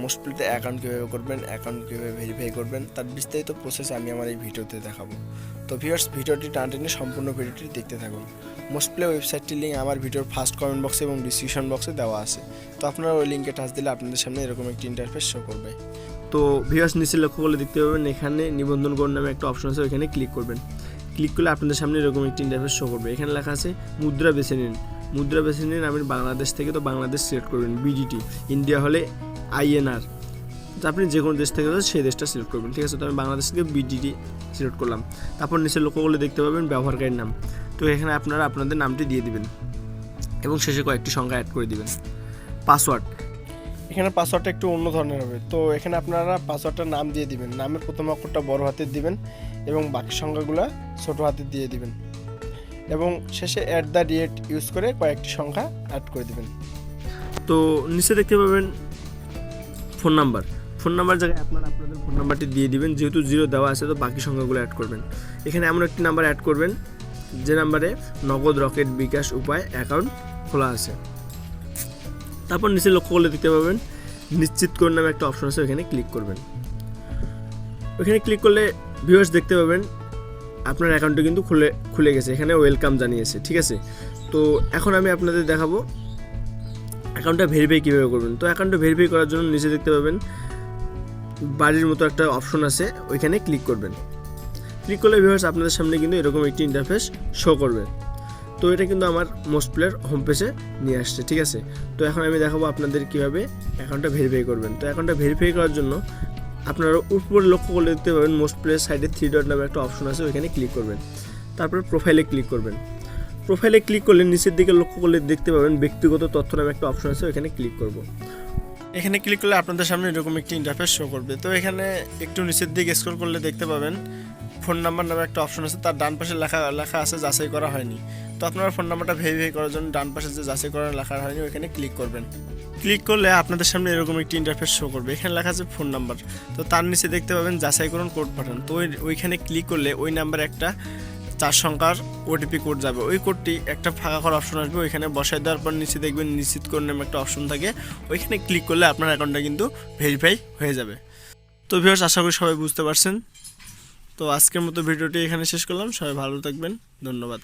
মোস্টপ্লেতে account কীভাবে করবেন, account কীভাবে ভেরিফাই করবেন, তার বিস্তারিত প্রসেস আমি আমার এই ভিডিওতে দেখাবো। তো ভিউয়ার্স, ভিডিওটি টানটেনে সম্পূর্ণ ভিডিওটি দেখতে থাকুন। মোস্টপ্লে ওয়েবসাইটটির লিঙ্ক আমার ভিডিওর ফার্স্ট কমেন্ট বক্সে এবং ডিসক্রিপশন বক্সে দেওয়া আছে। তো আপনারা ওই লিঙ্কে টাচ দিলে আপনাদের সামনে এরকম একটি ইন্টারফেস শো করবে। তো ভিউয়ার্স, নিচে লক্ষ্য করলে দেখতে পাবেন এখানে নিবন্ধন করুন নামে একটা অপশন আছে, ওইখানে ক্লিক করবেন। ক্লিক করলে আপনাদের সামনে এরকম একটি ইন্টারফেস শো করবে। এখানে লেখা আছে মুদ্রা বেছে নিন। মুদ্রা বেছে নিন, আমি বাংলাদেশ থেকে, তো বাংলাদেশ সিলেক্ট করবেন। বিডিটি, ইন্ডিয়া হলে INR, তো আপনি যে কোনো দেশ থেকে সেই দেশটা সিলেক্ট করবেন। ঠিক আছে, তো আমি বাংলাদেশ থেকে BDT সিলেক্ট করলাম। তারপর নিচে লক্ষ্য করলে দেখতে পাবেন ব্যবহারকারীর নাম। তো এখানে আপনারা আপনাদের নামটি দিয়ে দিবেন এবং শেষে কয়েকটি সংখ্যা অ্যাড করে দিবেন। পাসওয়ার্ড, এখানে পাসওয়ার্ডটা একটু অন্য ধরনের হবে। তো এখানে আপনারা পাসওয়ার্ডটার নাম দিয়ে দিবেন। নামের প্রথম অক্ষরটা বড় হাতের দিবেন এবং বাকি সংখ্যাগুলো ছোট হাতের দিয়ে দিবেন এবং শেষে @ ইউজ করে কয়েকটি সংখ্যা অ্যাড করে দিবেন। তো নিচে দেখতে পাবেন ফোন নাম্বার। ফোন নাম্বার জায়গায় আপনারা আপনাদের ফোন নাম্বারটি দিয়ে দিবেন। যেহেতু 0 দেওয়া আছে, তো বাকি সংখ্যাগুলো অ্যাড করবেন। এখানে এমন একটি নাম্বার অ্যাড করবেন যে নাম্বারে নগদ, রকেট, বিকাশ উপায় অ্যাকাউন্ট খোলা আছে। তারপর নিচে লক্ষ্য করলে দেখতে পাবেন নিশ্চিত করুন নামে একটা অপশন আছে, ওখানে ক্লিক করবেন। ওখানে ক্লিক করলে ভিউয়ার্স দেখতে পাবেন আপনার অ্যাকাউন্টটি কিন্তু খুলে গেছে। এখানে ওয়েলকাম জানিয়েছে। ঠিক আছে, তো এখন আমি আপনাদের দেখাবো অ্যাকাউন্টটা ভেরিফাই কীভাবে করবেন। তো অ্যাকাউন্টটা ভেরিফাই করার জন্য নিচে দেখতে পাবেন বাড়ির মতো একটা অপশন আছে, ওইখানে ক্লিক করবেন। ক্লিক করলে ভিউয়ার্স আপনাদের সামনে কিন্তু এরকম একটি ইন্টারফেস শো করবে। তো এটা কিন্তু আমার মোস্টপ্লের হোম পেজে নিয়ে আসছে। ঠিক আছে, তো এখন আমি দেখাবো আপনাদের কীভাবে অ্যাকাউন্টটা ভেরিফাই করবেন। তো অ্যাকাউন্টটা ভেরিফাই করার জন্য আপনারা উপরে লক্ষ্য করলে দেখতে পাবেন মোস্টপ্লের সাইডে 3 ডট নামে একটা অপশন আছে, ওইখানে ক্লিক করবেন। তারপর প্রোফাইলে ক্লিক করবেন। প্রোফাইলে ক্লিক করলে নিচের দিকে লক্ষ্য করলে দেখতে পাবেন ব্যক্তিগত তথ্য নামে একটা অপশন আছে, ওইখানে ক্লিক করব। এখানে ক্লিক করলে আপনাদের সামনে এরকম একটি ইন্টারফেস শো করবে। তো এখানে একটু নিচের দিকে স্ক্রল করলে দেখতে পাবেন ফোন নাম্বার নামে একটা অপশন আছে, তার ডান পাশে লেখা আছে যাচাই করা হয়নি। তো আপনারা ফোন নাম্বারটা ভেরিফাই করার জন্য ডান পাশে যে যাচাই করা লেখা হয়নি ওইখানে ক্লিক করবেন। ক্লিক করলে আপনাদের সামনে এরকম একটি ইন্টারফেস শো করবে। এখানে লেখা আছে ফোন নাম্বার, তো তার নিচে দেখতে পাবেন যাচাই করুন কোড পাঠান। তো ওইখানে ক্লিক করলে ওই নাম্বারে একটা 4 সংখ্যার OTP কোড যাবে। ওই কোডটি একটা ফাঁকা করার অপশন আসবে, ওইখানে বসাই দেওয়ার পর নিচে দেখবেন নিশ্চিত করুন নামে একটা অপশন থাকে, ওইখানে ক্লিক করলে আপনার অ্যাকাউন্টটা কিন্তু ভেরিফাই হয়ে যাবে। তো ভিউয়ার্স, আশা করি সবাই বুঝতে পারছেন। তো আজকের মতো ভিডিওটি এখানে শেষ করলাম। সবাই ভালো থাকবেন, ধন্যবাদ।